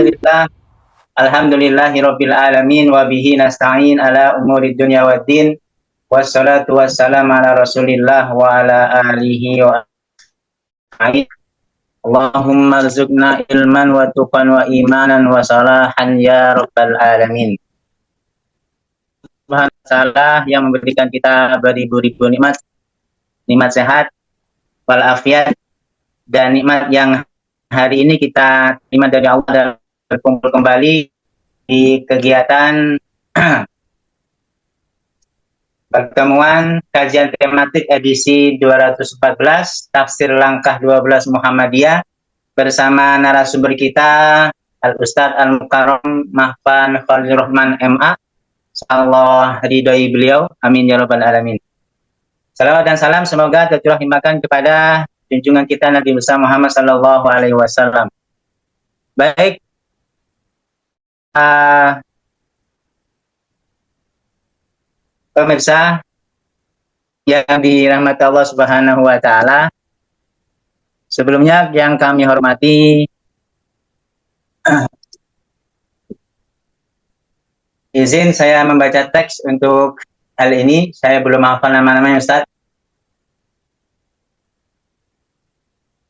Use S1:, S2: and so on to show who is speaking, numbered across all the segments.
S1: Alhamdulillah, alhamdulillahirabbil alamin wa bihi nasta'in ala umuri dunya waddin. Wassalatu wassalamu ala Rasulillah wa ala alihi wa ajmain. Allahumma rzuqna ilman wa tuqan wa imanan wa salahan ya rabbal alamin. Subhanahu wa ta'ala yang memberikan kita beribu-ribu nikmat, nikmat sehat, walafiat, dan nikmat yang hari ini kita terima dari Allah dan berkumpul kembali di kegiatan pertemuan kajian tematik edisi 214 Tafsir Langkah 12 Muhammadiyah bersama narasumber kita Al-Ustadz Al-Mukarram Mahfan Khalilur Rahman MA. Allah ridhoi beliau, amin ya rabbal alamin. Salawat dan salam semoga tercurah limpahkan kepada junjungan kita Nabi besar Muhammad sallallahu alaihi wasallam. Baik, pemirsa yang dirahmati Allah Subhanahu wa taala, sebelumnya yang kami hormati, izin saya membaca teks untuk hal ini. Saya belum hafal nama-namanya, Ustaz.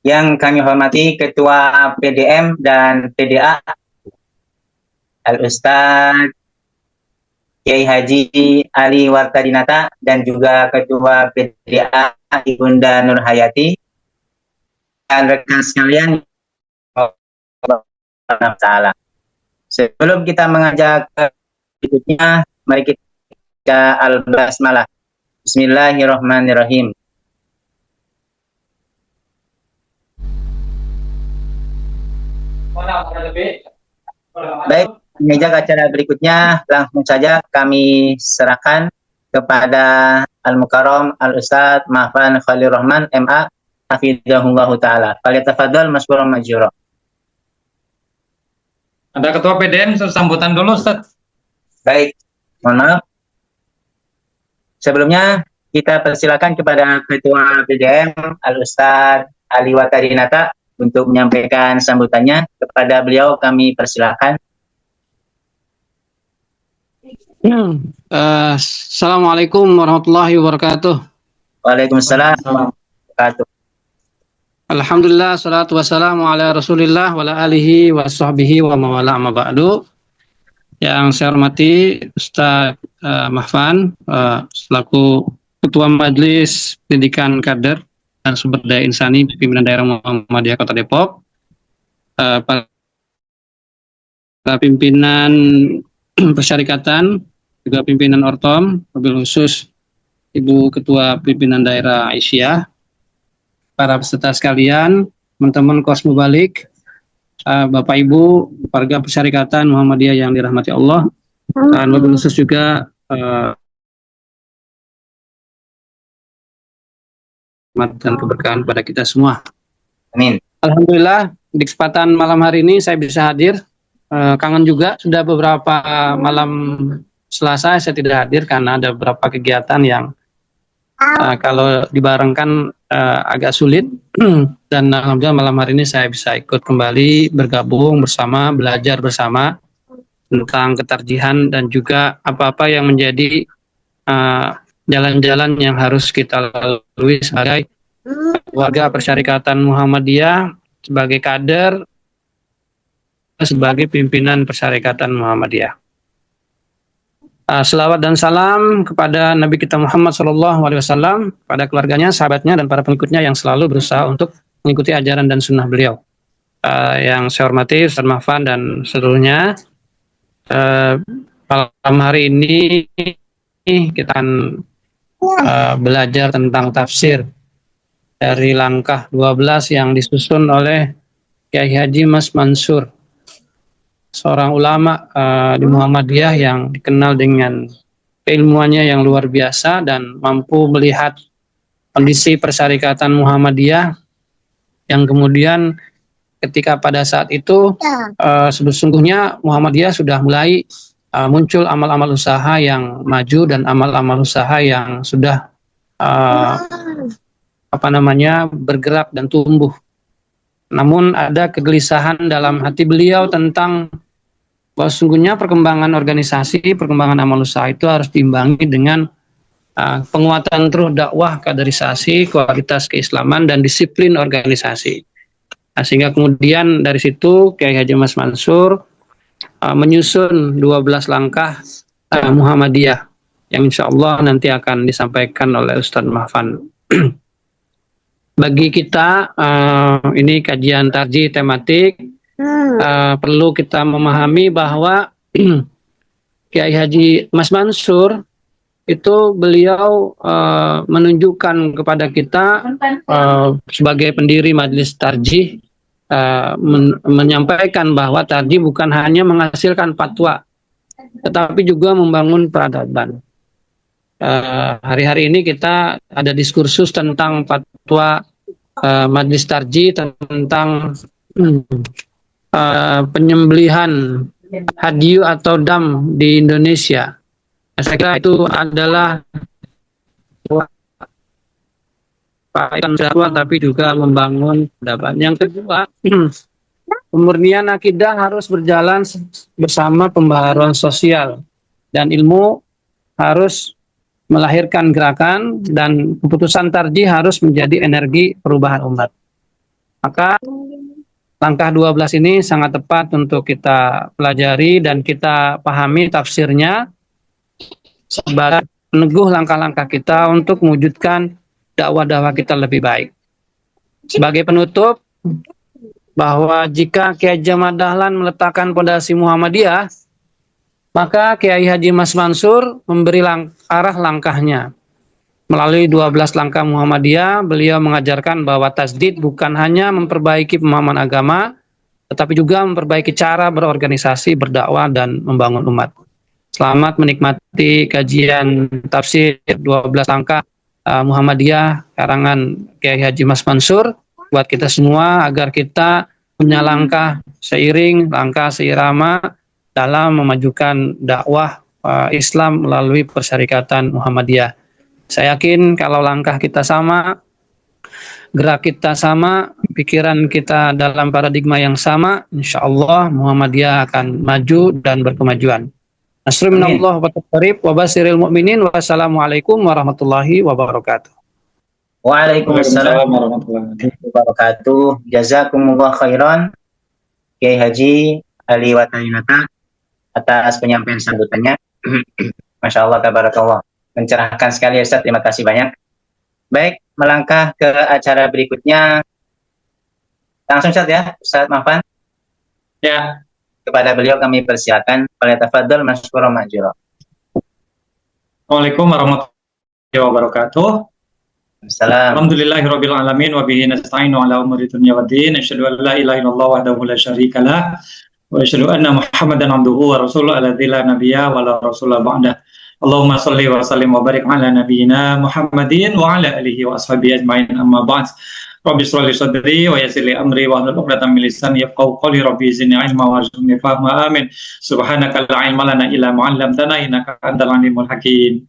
S1: Yang kami hormati Ketua PDM dan PDA Al-Ustaz Kiai Haji Ali Wartadinata, dan juga Ketua PDA Ibunda Nur Hayati, dan rekan sekalian, sebelum kita mengajak ke berikutnya, mari kita al-basmalah. Bismillahirrahmanirrahim. Baik, mengajak acara berikutnya langsung saja kami serahkan kepada Al-Mukarram Al-Ustadz Mahfan Khalilur Rahman MA hafizahullahu taala. Falyatafadhal mashkuran majura.
S2: Ada Ketua PDM sambutan dulu, Ustaz.
S1: Baik, mohon maaf. Sebelumnya kita persilakan kepada Ketua PDM Al-Ustadz Ali Wartadinata untuk menyampaikan sambutannya. Kepada beliau kami persilakan.
S3: Assalamualaikum warahmatullahi wabarakatuh.
S1: Waalaikumsalam warahmatullahi wabarakatuh.
S3: Alhamdulillah, salatu wassalamu ala Rasulillah wa ala alihi wa sahbihi wa mawala amma ba'du. Yang saya hormati Ustaz Mahfan selaku Ketua Majelis Pendidikan Kader dan Sumber Daya Insani Pimpinan Daerah Muhammadiyah Kota Depok, para pimpinan persyarikatan, juga pimpinan Ortom, mobil khusus Ibu Ketua Pimpinan Daerah Aisyah, para peserta sekalian, teman-teman Kosmo Balik, Bapak Ibu, warga persyarikatan Muhammadiyah yang dirahmati Allah, dan mobil khusus juga rahmat dan keberkahan pada kita semua.
S1: Amin.
S3: Alhamdulillah, di kesempatan malam hari ini saya bisa hadir. Kangen juga, sudah beberapa malam Selasa saya tidak hadir karena ada beberapa kegiatan yang kalau dibarengkan agak sulit. Dan alhamdulillah malam hari ini saya bisa ikut kembali bergabung bersama, belajar bersama tentang ketarjihan dan juga apa-apa yang menjadi jalan-jalan yang harus kita lalui sebagai warga persyarikatan Muhammadiyah, sebagai kader, sebagai pimpinan persyarikatan Muhammadiyah. Selawat dan salam kepada Nabi kita Muhammad SAW, pada keluarganya, sahabatnya, dan para pengikutnya yang selalu berusaha untuk mengikuti ajaran dan sunnah beliau. Yang saya hormati Ustaz Mahfan dan seluruhnya, malam hari ini kita akan belajar tentang tafsir dari Langkah 12 yang disusun oleh Kiai Haji Mas Mansur, seorang ulama di Muhammadiyah yang dikenal dengan keilmuannya yang luar biasa dan mampu melihat kondisi persyarikatan Muhammadiyah yang kemudian ketika pada saat itu sesungguhnya Muhammadiyah sudah mulai muncul amal-amal usaha yang maju dan amal-amal usaha yang sudah bergerak dan tumbuh. Namun ada kegelisahan dalam hati beliau tentang bahwa sesungguhnya perkembangan organisasi, perkembangan amal usaha itu harus diimbangi dengan penguatan terus dakwah, kaderisasi, kualitas keislaman, dan disiplin organisasi. Sehingga kemudian dari situ Kiai Haji Mas Mansur menyusun 12 langkah Muhammadiyah yang insya Allah nanti akan disampaikan oleh Ustadz Mahfan. Bagi kita ini kajian tarjih tematik, perlu kita memahami bahwa Kiai Haji Mas Mansur itu beliau menunjukkan kepada kita sebagai pendiri Majelis Tarjih, menyampaikan bahwa tarjih bukan hanya menghasilkan fatwa, tetapi juga membangun peradaban. Hari-hari ini kita ada diskursus tentang fatwa Majelis Tarjih tentang penyembelihan hadyu atau dam di Indonesia. Saya kira itu adalah tapi juga membangun peradaban. Yang kedua, pemurnian akidah harus berjalan bersama pembaharuan sosial, dan ilmu harus melahirkan gerakan, dan keputusan tarjih harus menjadi energi perubahan umat. Maka langkah 12 ini sangat tepat untuk kita pelajari dan kita pahami tafsirnya sebagai peneguh langkah-langkah kita untuk mewujudkan dakwah-dakwah kita lebih baik. Sebagai penutup, bahwa jika Kiai Jamal Dahlan meletakkan pondasi Muhammadiyah, maka Kiai Haji Mas Mansur memberi arah langkahnya. Melalui 12 langkah Muhammadiyah, beliau mengajarkan bahwa tasdid bukan hanya memperbaiki pemahaman agama, tetapi juga memperbaiki cara berorganisasi, berdakwah, dan membangun umat. Selamat menikmati kajian tafsir 12 langkah Muhammadiyah karangan Kiai Haji Mas Mansur buat kita semua, agar kita punya langkah seiring, langkah seirama dalam memajukan dakwah Islam melalui persyarikatan Muhammadiyah. Saya yakin kalau langkah kita sama, gerak kita sama, pikiran kita dalam paradigma yang sama, insya Allah Muhammadiyah akan maju dan berkemajuan. Nasrul minallah wa taqrib wa basiril mu'minin. Wassalamualaikum warahmatullahi wabarakatuh.
S1: Waalaikumsalam warahmatullahi wabarakatuh. Jazakumullah khairan Kiai Haji Ali Watayinata atas penyampaian sambutannya. Masya Allah, tabarakallah. Mencerahkan sekali Ustaz, terima kasih banyak. Baik, melangkah ke acara berikutnya. Langsung Ustaz ya, Ustaz Mahfan.
S2: Ya.
S1: Kepada beliau kami persilakan. Falyatafaddal masykuran ma'jura.
S2: Waalaikumsalam warahmatullahi wabarakatuh.
S1: Assalam.
S2: Alhamdulillahirabbil alamin wa bihi nasta'inu ala umuri dunya waddin. Asyhadu an la ilaha illallah wahdahu la syarika lah. Wa asyhadu anna Muhammadan abduhu wa rasuluhu alladzi la nabiyya wa la rasula ba'da. Allahumma shalli wa sallim wa barik ala nabiyyina Muhammadin wa ala alihi wa ashabihi ajmain, amma ba'd. Rabbi shrah li sadri wa yassir li amri wa hlul 'uqdatam min lisani yafqahu qawli. Rabbi zidni ilma warzuqni fahma. Amin. Subhanaka la ilma lana illa ma 'allamtana innaka antal alimul hakim.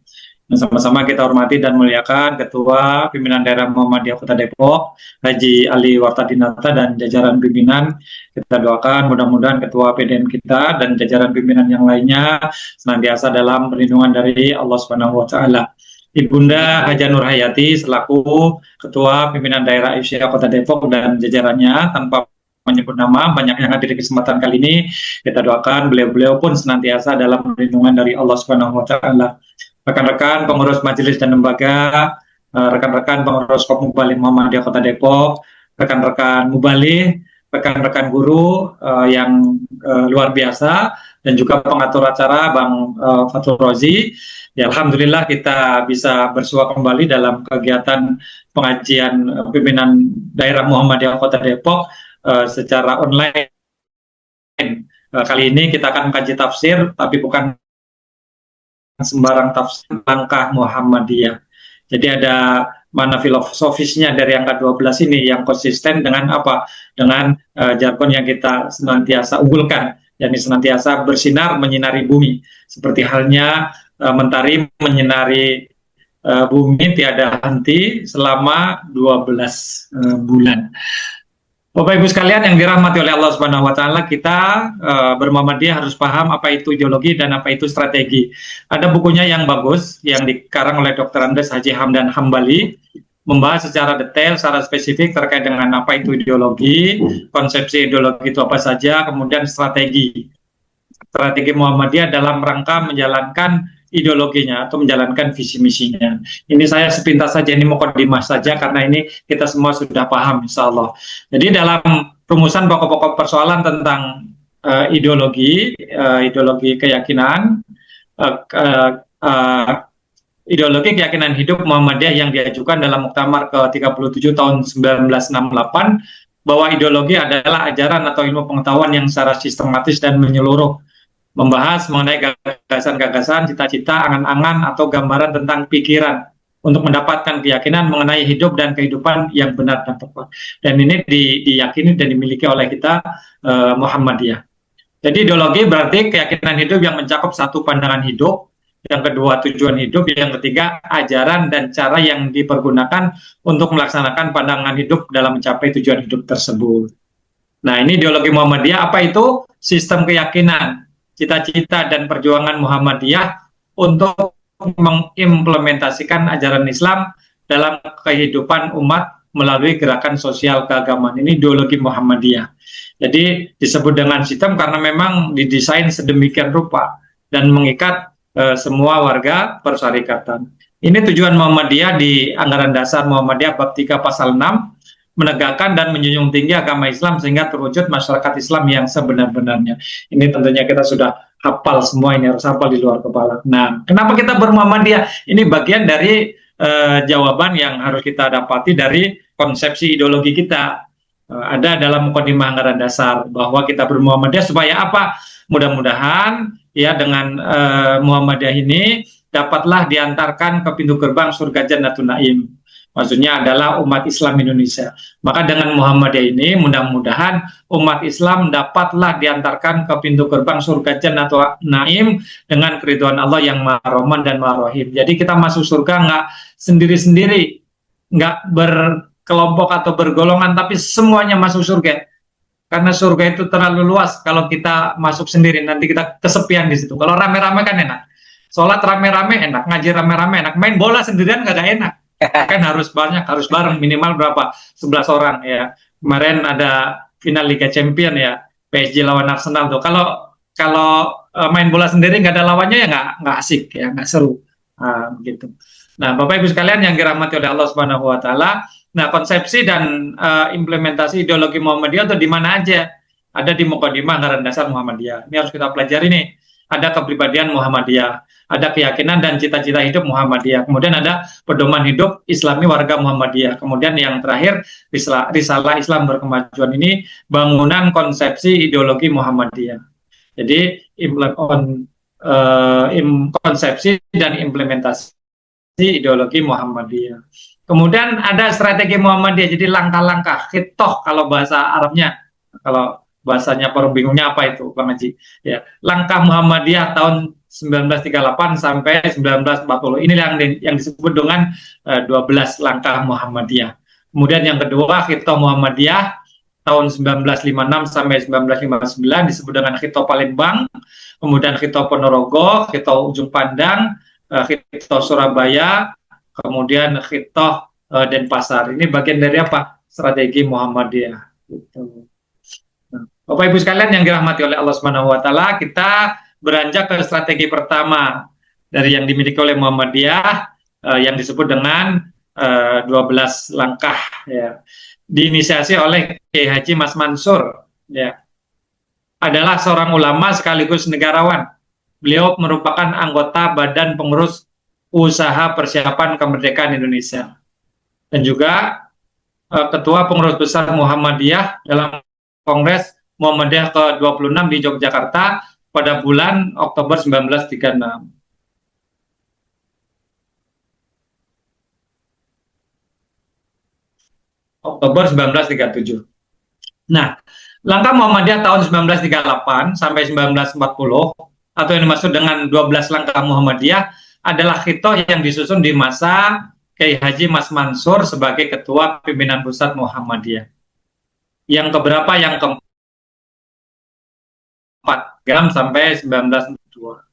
S2: Sama-sama kita hormati dan muliakan Ketua Pimpinan Daerah Muhammadiyah Kota Depok, Haji Ali Wartadinata, dan jajaran pimpinan. Kita doakan mudah-mudahan Ketua PDM kita dan jajaran pimpinan yang lainnya senantiasa dalam perlindungan dari Allah Subhanahu wa Ta'ala. Ibunda Haja Nur Hayati selaku Ketua Pimpinan Daerah IFSYA Kota Depok dan jajarannya, tanpa menyebut nama, banyak yang hadir di kesempatan kali ini, kita doakan beliau-beliau pun senantiasa dalam perlindungan dari Allah Subhanahu wa Ta'ala. Rekan-rekan pengurus majelis dan lembaga, rekan-rekan pengurus Kop Muballigh Muhammadiyah Kota Depok, rekan-rekan muballigh, rekan-rekan guru yang luar biasa, dan juga pengatur acara Bang Fathul Rozi. Ya, alhamdulillah kita bisa bersua kembali dalam kegiatan pengajian pimpinan daerah Muhammadiyah Kota Depok secara online. Kali ini kita akan mengkaji tafsir, tapi bukan sembarang tafsir, langkah Muhammadiyah. Jadi ada mana filosofisnya dari angka 12 ini yang konsisten dengan apa? Dengan jargon yang kita senantiasa unggulkan, yakni senantiasa bersinar menyinari bumi. Seperti halnya mentari menyinari bumi tiada henti selama 12 bulan. Bapak Ibu sekalian yang dirahmati oleh Allah Subhanahu wa taala, kita bermuhammadiyah harus paham apa itu ideologi dan apa itu strategi. Ada bukunya yang bagus yang dikarang oleh Dr. Andes Haji Hamdan Hambali, membahas secara detail, secara spesifik terkait dengan apa itu ideologi, konsepsi ideologi itu apa saja, kemudian strategi Muhammadiyah dalam rangka menjalankan ideologinya atau menjalankan visi misinya. Ini saya sepintas saja, ini mukadimah saja karena ini kita semua sudah paham insya Allah. Jadi dalam rumusan pokok-pokok persoalan tentang ideologi keyakinan, ideologi keyakinan hidup Muhammadiyah yang diajukan dalam Muktamar ke-37 tahun 1968, bahwa ideologi adalah ajaran atau ilmu pengetahuan yang secara sistematis dan menyeluruh membahas mengenai gagasan-gagasan, cita-cita, angan-angan, atau gambaran tentang pikiran untuk mendapatkan keyakinan mengenai hidup dan kehidupan yang benar dan tepat. Dan ini diyakini dan dimiliki oleh kita Muhammadiyah. Jadi ideologi berarti keyakinan hidup yang mencakup satu pandangan hidup, yang kedua tujuan hidup, yang ketiga ajaran dan cara yang dipergunakan untuk melaksanakan pandangan hidup dalam mencapai tujuan hidup tersebut. Nah, ini ideologi Muhammadiyah. Apa itu? Sistem keyakinan, cita-cita dan perjuangan Muhammadiyah untuk mengimplementasikan ajaran Islam dalam kehidupan umat melalui gerakan sosial keagamaan. Ini ideologi Muhammadiyah. Jadi disebut dengan sistem karena memang didesain sedemikian rupa dan mengikat semua warga persyarikatan. Ini tujuan Muhammadiyah di Anggaran Dasar Muhammadiyah bab 3 pasal 6, menegakkan dan menjunjung tinggi agama Islam sehingga terwujud masyarakat Islam yang sebenar-benarnya. Ini tentunya kita sudah hafal semua, ini harus hafal di luar kepala. Nah, kenapa kita bermuhammadiyah? Ini bagian dari jawaban yang harus kita dapati dari konsepsi ideologi kita. Ada dalam mukadimah Anggaran Dasar bahwa kita bermuhammadiyah supaya apa? Mudah-mudahan ya dengan Muhammadiyah ini dapatlah diantarkan ke pintu gerbang surga Jannatul Naim. Maksudnya adalah umat Islam Indonesia. Maka dengan Muhammadiyah ini mudah-mudahan umat Islam dapatlah diantarkan ke pintu gerbang surga Jannatul Naim dengan keridhaan Allah yang Maha Rahman dan Maha Rahim. Jadi kita masuk surga nggak sendiri-sendiri, nggak berkelompok atau bergolongan, tapi semuanya masuk surga. Karena surga itu terlalu luas. Kalau kita masuk sendiri nanti kita kesepian di situ. Kalau rame-rame kan enak. Sholat rame-rame enak, ngaji rame-rame enak. Main bola sendirian nggak ada enak. Kan harus banyak, harus bareng, minimal berapa? 11 orang ya. Kemarin ada final Liga Champion ya, PSG lawan Arsenal tuh. Kalau main bola sendiri nggak ada lawannya ya nggak asik ya, nggak seru. Gitu. Nah, Bapak Ibu sekalian yang dirahmati oleh Allah Subhanahu wa taala, nah konsepsi dan implementasi ideologi Muhammadiyah itu di mana aja? Ada di mukadimah Anggaran Dasar Muhammadiyah. Ini harus kita pelajari nih. Ada kepribadian Muhammadiyah, ada keyakinan dan cita-cita hidup Muhammadiyah. Kemudian ada pedoman hidup Islami warga Muhammadiyah. Kemudian yang terakhir Risalah Islam Berkemajuan, ini bangunan konsepsi ideologi Muhammadiyah. Jadi konsepsi dan implementasi ideologi Muhammadiyah. Kemudian ada strategi Muhammadiyah. Jadi langkah-langkah, khitoh kalau bahasa Arabnya. Kalau bahasanya orang bingungnya apa itu, Bang Haji? Ya, langkah Muhammadiyah tahun 1938 sampai 1940. Ini yang disebut dengan 12 langkah Muhammadiyah. Kemudian yang kedua, khitoh Muhammadiyah tahun 1956 sampai 1959 disebut dengan khitoh Palembang. Kemudian khitoh Ponorogo, khitoh Ujung Pandang, khitoh Surabaya, kemudian khitoh Denpasar. Ini bagian dari apa? Strategi Muhammadiyah. Gitu. Bapak Ibu sekalian yang dirahmati oleh Allah Subhanahu wa taala, kita beranjak ke strategi pertama dari yang dimiliki oleh Muhammadiyah yang disebut dengan 12 langkah ya. Diinisiasi oleh Kiai Haji Mas Mansur ya. Adalah seorang ulama sekaligus negarawan. Beliau merupakan anggota Badan Pengurus Usaha Persiapan Kemerdekaan Indonesia dan juga Ketua Pengurus Besar Muhammadiyah dalam Kongres Muhammadiyah ke-26 di Yogyakarta pada bulan Oktober 1936. Oktober 1937. Nah, langkah Muhammadiyah tahun 1938 sampai 1940 atau yang dimaksud dengan 12 langkah Muhammadiyah adalah khitoh yang disusun di masa Kiai Haji Mas Mansur sebagai Ketua Pimpinan Pusat Muhammadiyah. Yang keberapa? Yang keempat, Gam sampai 1942.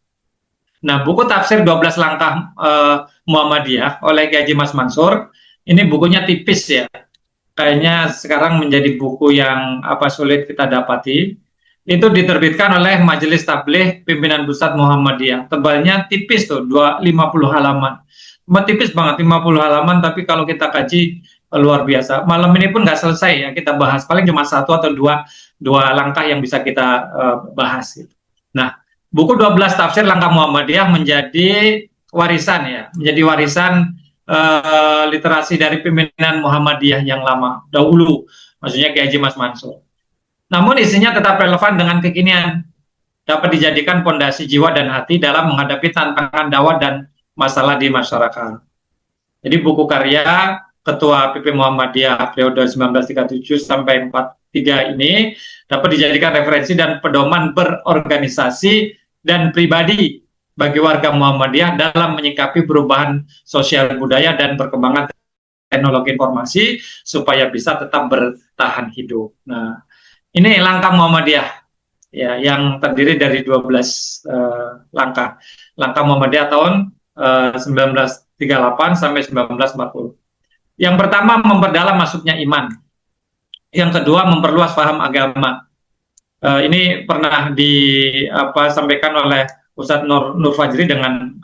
S2: Nah, buku tafsir 12 langkah Muhammadiyah oleh Kiai Haji Mas Mansur, ini bukunya tipis ya. Kayaknya sekarang menjadi buku yang sulit kita dapati. Itu diterbitkan oleh Majelis Tabligh Pimpinan Pusat Muhammadiyah. Tebalnya tipis tuh, 50 halaman. Tipis banget, 50 halaman, tapi kalau kita kaji luar biasa. Malam ini pun nggak selesai ya kita bahas, paling cuma satu atau dua langkah yang bisa kita bahas. Gitu. Nah, buku 12 tafsir langkah Muhammadiyah menjadi warisan ya, menjadi warisan literasi dari pimpinan Muhammadiyah yang lama dahulu, maksudnya Kiai Haji Mas Mansur. Namun isinya tetap relevan dengan kekinian, dapat dijadikan pondasi jiwa dan hati dalam menghadapi tantangan dakwah dan masalah di masyarakat. Jadi buku karya Ketua PP Muhammadiyah periode 1937 sampai 43 ini dapat dijadikan referensi dan pedoman berorganisasi dan pribadi bagi warga Muhammadiyah dalam menyikapi perubahan sosial budaya dan perkembangan teknologi informasi supaya bisa tetap bertahan hidup. Nah, ini langkah Muhammadiyah ya, yang terdiri dari 12 langkah. Langkah Muhammadiyah tahun 1938 sampai 1940. Yang pertama, memperdalam masuknya iman. Yang kedua, memperluas paham agama. Ini pernah disampaikan oleh Ustadz Nur Fajri dengan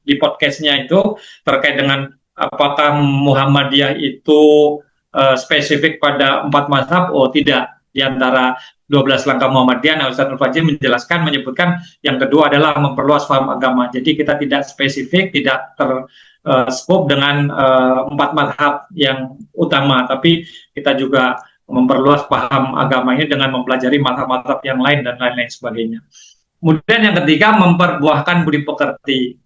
S2: di podcastnya itu terkait dengan apakah Muhammadiyah itu spesifik pada 4 mazhab? Oh tidak. Di antara 12 langkah Muhammadiyah, Ustadz Nur Fajri menjelaskan, menyebutkan yang kedua adalah memperluas paham agama. Jadi kita tidak spesifik, tidak skop dengan 4 mazhab yang utama, tapi kita juga memperluas paham agama ini dengan mempelajari mazhab-mazhab yang lain dan lain-lain sebagainya. Kemudian yang ketiga, memperbuahkan budi pekerti.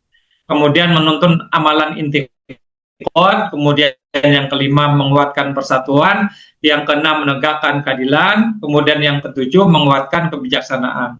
S2: Kemudian menuntun amalan intikad. Kemudian yang kelima, menguatkan persatuan. Yang keenam, menegakkan keadilan. Kemudian yang ketujuh, menguatkan kebijaksanaan.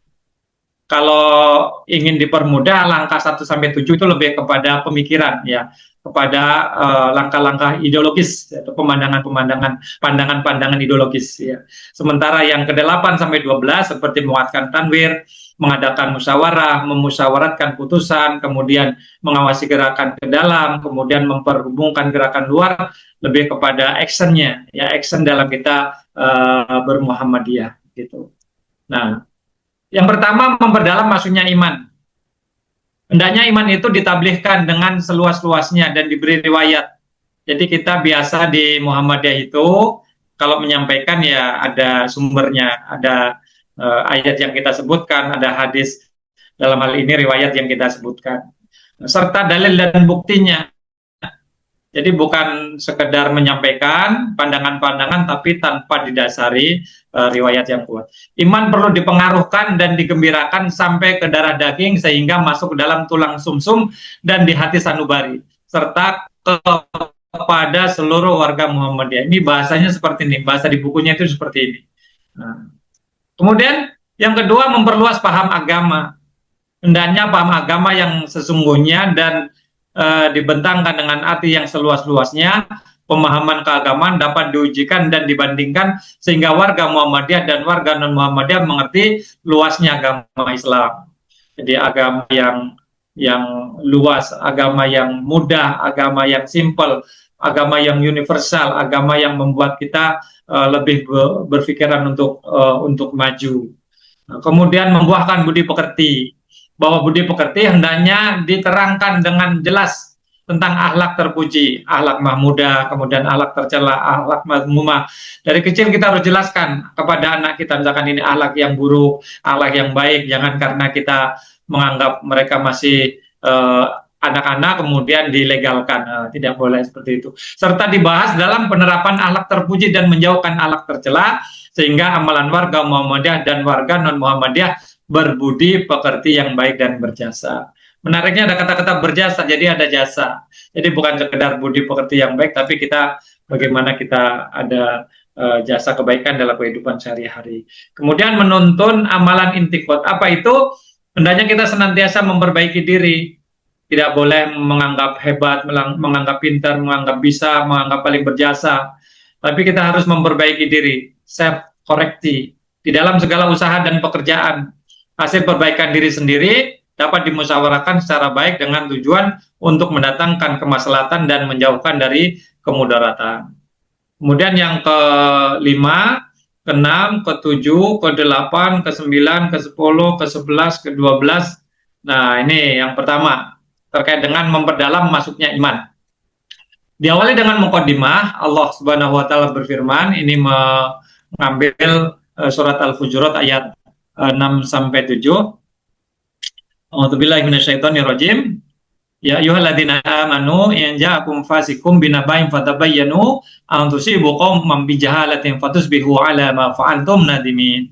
S2: Kalau ingin dipermudah, langkah 1 sampai 7 itu lebih kepada pemikiran ya, kepada langkah-langkah ideologis atau pandangan-pandangan ideologis ya. Sementara yang ke-8 sampai 12 seperti menguatkan tanwir, mengadakan musyawarah, memusyawaratkan putusan, kemudian mengawasi gerakan ke dalam, kemudian memperhubungkan gerakan luar, lebih kepada actionnya ya, action dalam kita bermuhammadiyah gitu. Nah, yang pertama, memperdalam masuknya iman. Hendaknya iman itu ditablighkan dengan seluas-luasnya dan diberi riwayat. Jadi kita biasa di Muhammadiyah itu kalau menyampaikan ya ada sumbernya, ada ayat yang kita sebutkan, ada hadis, dalam hal ini riwayat yang kita sebutkan, serta dalil dan buktinya. Jadi bukan sekedar menyampaikan pandangan-pandangan tapi tanpa didasari riwayat yang kuat. Iman perlu dipengaruhkan dan digembirakan sampai ke darah daging sehingga masuk ke dalam tulang sumsum dan di hati sanubari serta kepada seluruh warga Muhammadiyah. Ini bahasanya seperti ini, bahasa di bukunya itu seperti ini. Nah, kemudian yang kedua, memperluas paham agama. Hendaknya paham agama yang sesungguhnya dan dibentangkan dengan arti yang seluas-luasnya. Pemahaman keagamaan dapat diujikan dan dibandingkan sehingga warga Muhammadiyah dan warga non-Muhammadiyah mengerti luasnya agama Islam. Jadi agama yang luas, agama yang mudah, agama yang simple, agama yang universal, agama yang membuat kita lebih berpikiran untuk maju. Kemudian membuahkan budi pekerti, bahwa budi pekerti hendaknya diterangkan dengan jelas tentang akhlak terpuji, akhlak mahmudah, kemudian akhlak tercela, akhlak mazmumah. Dari kecil kita harus jelaskan kepada anak kita, misalkan ini akhlak yang buruk, akhlak yang baik. Jangan karena kita menganggap mereka masih anak-anak kemudian dilegalkan, tidak boleh seperti itu. Serta dibahas dalam penerapan akhlak terpuji dan menjauhkan akhlak tercela, sehingga amalan warga Muhammadiyah dan warga non-Muhammadiyah berbudi pekerti yang baik dan berjasa. Menariknya ada kata-kata berjasa, jadi ada jasa. Jadi bukan sekedar budi pekerti yang baik, tapi kita bagaimana kita ada jasa kebaikan dalam kehidupan sehari-hari. Kemudian menuntun amalan intikot. Apa itu? Hendaknya kita senantiasa memperbaiki diri. Tidak boleh menganggap hebat, menganggap pintar, menganggap bisa, menganggap paling berjasa. tapi kita harus memperbaiki diri, self koreksi di dalam segala usaha dan pekerjaan. Hasil perbaikan diri sendiri dapat dimusyawarahkan secara baik dengan tujuan untuk mendatangkan kemaslahatan dan menjauhkan dari kemudaratan. Kemudian yang kelima, keenam, ketujuh, kedelapan, kesembilan, kesepuluh, kesebelas, kedua belas. Nah, ini yang pertama terkait dengan memperdalam masuknya iman. Diawali dengan muqaddimah, Allah Subhanahu wa taala berfirman, ini mengambil surat Al-Hujurat ayat 6 sampai 7. A'udzubillahi minasyaitonirrajim. Ya ayyuhalladzina amanu in ja'akum fasiqun binaba'in fatabayyanu an tusibu qauman bijahalatin fatusbihu 'ala ma fa'altum nadimin.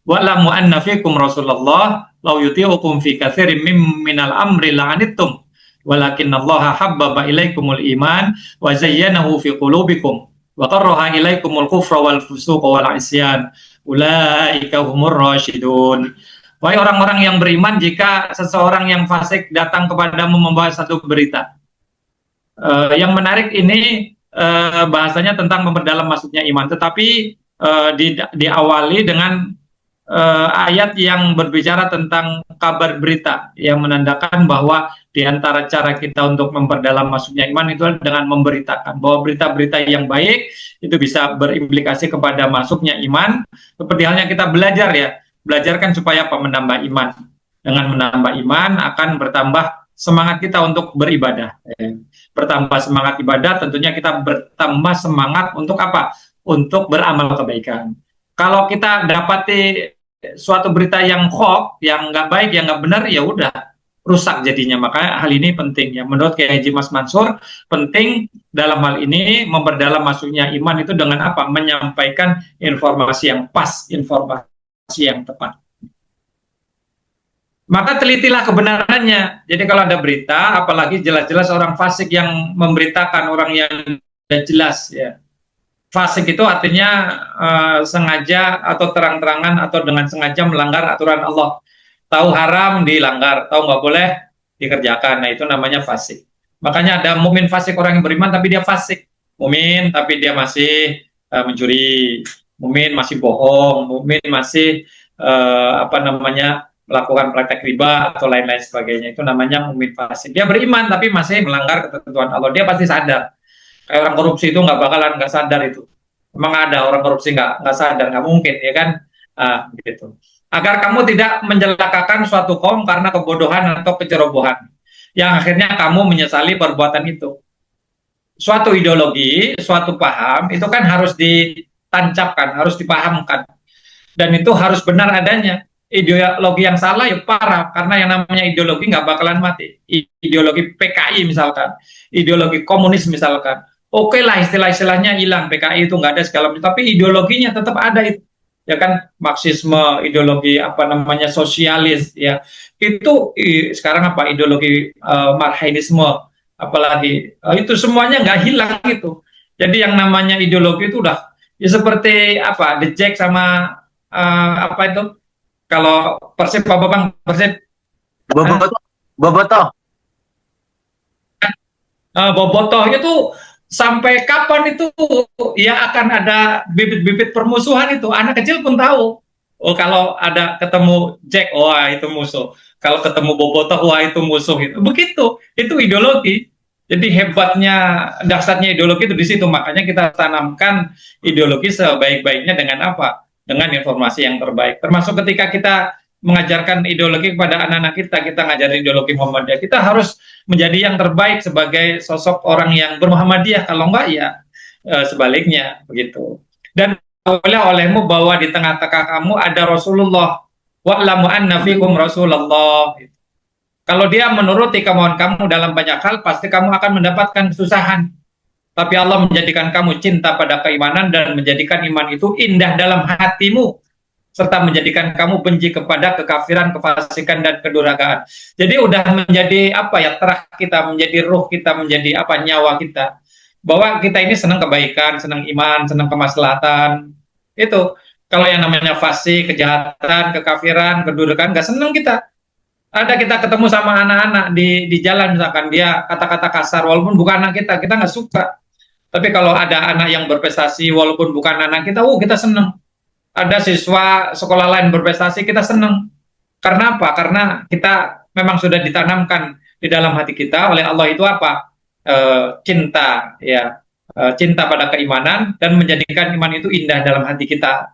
S2: Wa'lamu anna fikum Rasulullah law yuti'ukum fi katsirin minal amri la'anittum walakinallaha habbaba ilaikumul iman wa zayyanahu fi qulubikum wa karraha ilaikumul kufra wal fusuqa wal 'isyan ulaika humur rasyidun. Wahai orang-orang yang beriman, jika seseorang yang fasik datang kepadamu membawa satu berita. Yang menarik ini bahasanya tentang memperdalam masuknya iman, tetapi diawali dengan ayat yang berbicara tentang kabar berita, yang menandakan bahwa di antara cara kita untuk memperdalam masuknya iman itu dengan memberitakan bahwa berita-berita yang baik itu bisa berimplikasi kepada masuknya iman. Seperti halnya kita belajar ya. Belajarkan supaya apa? Menambah iman. Dengan menambah iman akan bertambah semangat kita untuk beribadah. Bertambah semangat ibadah, tentunya kita bertambah semangat untuk apa? Untuk beramal kebaikan. Kalau kita dapati suatu berita yang hoax, yang nggak baik, yang nggak benar, ya udah rusak jadinya. Makanya hal ini penting ya. Menurut Kiai Haji Mas Mansur, penting dalam hal ini memperdalam masuknya iman itu dengan apa? Menyampaikan informasi yang pas, informasi yang tepat. Maka telitilah kebenarannya. Jadi kalau ada berita, apalagi jelas-jelas orang fasik yang memberitakan orang yang tidak jelas ya. Fasik itu artinya sengaja atau terang-terangan atau dengan sengaja melanggar aturan Allah. Tahu haram dilanggar, tahu nggak boleh dikerjakan. Nah itu namanya fasik. Makanya ada mukmin fasik, orang yang beriman tapi dia fasik. Mukmin tapi dia masih mencuri. Mukmin masih bohong, mukmin masih melakukan praktek riba atau lain-lain sebagainya. Itu namanya mukmin fasik. Dia beriman tapi masih melanggar ketentuan Allah. Dia pasti sadar. Kayak orang korupsi itu nggak sadar itu. Memang ada orang korupsi nggak sadar, nggak mungkin ya kan? Gitu. Agar kamu tidak menjelakakan suatu kaum karena kebodohan atau kecerobohan, yang akhirnya kamu menyesali perbuatan itu. Suatu ideologi, suatu paham itu kan harus ditancapkan, harus dipahamkan, dan itu harus benar adanya. Ideologi yang salah ya parah, karena yang namanya ideologi nggak bakalan mati. Ideologi PKI misalkan, ideologi komunis misalkan, oke lah istilah-istilahnya hilang, PKI itu nggak ada segala macam, tapi ideologinya tetap ada itu. Ya kan, Marxisme, ideologi sosialis ya, itu sekarang ideologi Marxisme, apalagi itu semuanya nggak hilang itu. Jadi yang namanya ideologi itu udah ya seperti The Jack sama itu kalau Persib apa Bang? Persib
S1: Bobotoh.
S2: Bobotoh itu sampai kapan itu ya akan ada bibit-bibit permusuhan itu. Anak kecil pun tahu. Oh kalau ada ketemu Jack, wah itu musuh. Kalau ketemu Bobotoh, wah itu musuh. Begitu. Itu ideologi. Jadi hebatnya, dasarnya ideologi itu di situ. Makanya kita tanamkan ideologi sebaik-baiknya dengan apa? Dengan informasi yang terbaik. Termasuk ketika kita mengajarkan ideologi kepada anak-anak kita ngajarin ideologi Muhammadiyah, kita harus menjadi yang terbaik sebagai sosok orang yang bermuhammadiyah. Kalau enggak ya sebaliknya begitu. Dan olehmu bahwa di tengah-tengah kamu ada Rasulullah. Wa'lamu anna fikum Rasulullah. Kalau dia menuruti kemauan kamu dalam banyak hal, pasti kamu akan mendapatkan kesusahan. Tapi Allah menjadikan kamu cinta pada keimanan dan menjadikan iman itu indah dalam hatimu, serta menjadikan kamu benci kepada kekafiran, kefasikan, dan kedurhakaan. Jadi udah menjadi terah kita, menjadi ruh kita, menjadi nyawa kita. Bahwa kita ini senang kebaikan, senang iman, senang kemaslahatan. Itu kalau yang namanya fasik, kejahatan, kekafiran, kedurhakaan, nggak senang kita. Ada kita ketemu sama anak-anak di jalan misalkan dia kata-kata kasar, walaupun bukan anak kita nggak suka. Tapi kalau ada anak yang berprestasi walaupun bukan anak kita, kita senang. Ada siswa sekolah lain berprestasi, kita senang. Karena apa? Karena kita memang sudah ditanamkan di dalam hati kita oleh Allah itu apa? Cinta, ya, cinta pada keimanan dan menjadikan iman itu indah dalam hati kita.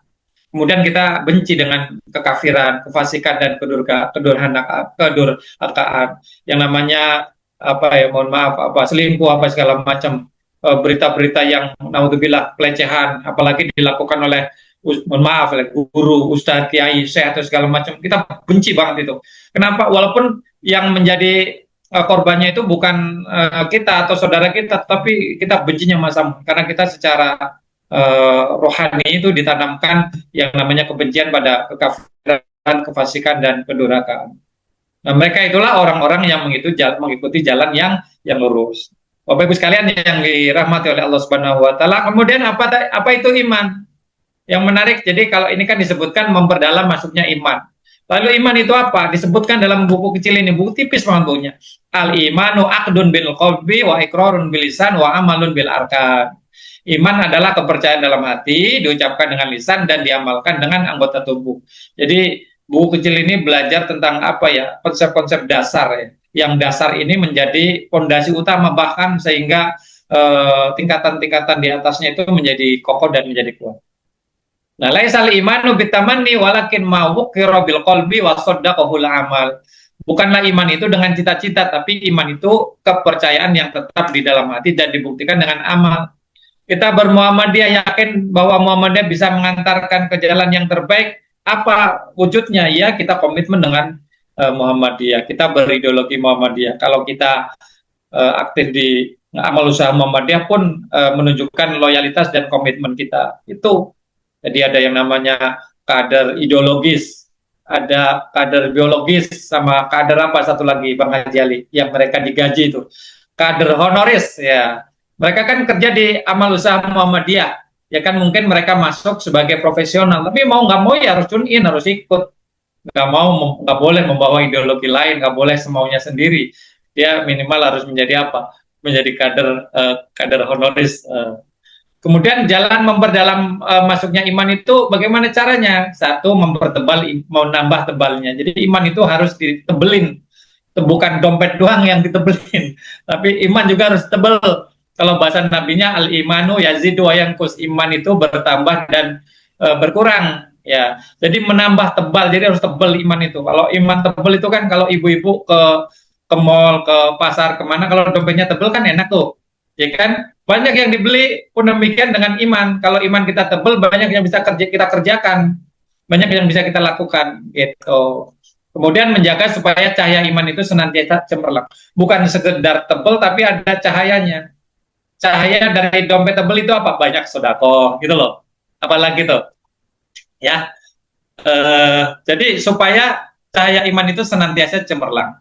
S2: Kemudian kita benci dengan kekafiran, kefasikan dan kedurhakaan yang namanya apa ya, mohon maaf, apa selingkuh apa segala macam, berita-berita yang naudzubillah pelecehan, apalagi dilakukan oleh mohon maaf oleh guru, ustadz, kiai, syekh atau segala macam, kita benci banget itu. Kenapa? Walaupun yang menjadi korbannya itu bukan kita atau saudara kita, tapi kita bencinya sama, karena kita secara rohani itu ditanamkan yang namanya kebencian pada kekafiran, kefasikan dan kedurhakaan. Nah, mereka itulah orang-orang yang mengikuti jalan yang lurus. Bapak Ibu sekalian yang dirahmati oleh Allah Subhanahu wa taala. Kemudian apa itu iman? Yang menarik, jadi kalau ini kan disebutkan memperdalam masuknya iman. Lalu iman itu apa? Disebutkan dalam buku kecil ini, buku tipis banget bukunya. Al-imanu aqdun bil qalbi wa iqrarun bil lisan wa amalun bil arkan. Iman adalah kepercayaan dalam hati, diucapkan dengan lisan dan diamalkan dengan anggota tubuh. Jadi buku kecil ini belajar tentang apa ya, konsep-konsep dasar ya. Yang dasar ini menjadi fondasi utama, bahkan sehingga tingkatan-tingkatan di atasnya itu menjadi kokoh dan menjadi kuat. Nah, laisal imanu bitamanni walakin ma wuqira bil qalbi wa saddaqahul amal. Bukanlah iman itu dengan cita-cita, tapi iman itu kepercayaan yang tetap di dalam hati dan dibuktikan dengan amal. Kita bermuhammadiyah yakin bahwa Muhammadiyah bisa mengantarkan ke jalan yang terbaik. Apa wujudnya? Ya, kita komitmen dengan Muhammadiyah. Kita berideologi Muhammadiyah. Kalau kita aktif di amal usaha Muhammadiyah pun menunjukkan loyalitas dan komitmen kita. Itu. Jadi ada yang namanya kader ideologis, ada kader biologis, sama kader apa satu lagi Bang Haji Ali yang mereka digaji itu. Kader honoris ya. Mereka kan kerja di amal usaha Muhammadiyah. Ya kan mungkin mereka masuk sebagai profesional, tapi mau nggak mau ya harus tune in, harus ikut. Nggak boleh membawa ideologi lain, nggak boleh semaunya sendiri. Dia minimal harus menjadi apa? Menjadi kader honoris. Kemudian jalan memperdalam masuknya iman itu bagaimana caranya? Satu, mempertebal, mau nambah tebalnya. Jadi iman itu harus ditebelin. Bukan dompet doang yang ditebelin, tapi iman juga harus tebel. Kalau bahasa nabinya al-imanu yazidu wa yanqus, iman itu bertambah dan berkurang ya. Jadi menambah tebal, jadi harus tebal iman itu. Kalau iman tebal itu kan kalau ibu-ibu ke mall, ke pasar, kemana, kalau dompetnya tebal kan enak tuh. Ya kan? Banyak yang dibeli pun demikian dengan iman. Kalau iman kita tebal, banyak yang bisa kita kerjakan. Banyak yang bisa kita lakukan gitu. Kemudian menjaga supaya cahaya iman itu senantiasa cemerlang. Bukan sekedar tebal tapi ada cahayanya. Cahaya dari dompet tebal itu apa? Banyak sedekah gitu loh. Apalagi tuh. Ya. Jadi supaya cahaya iman itu senantiasa cemerlang.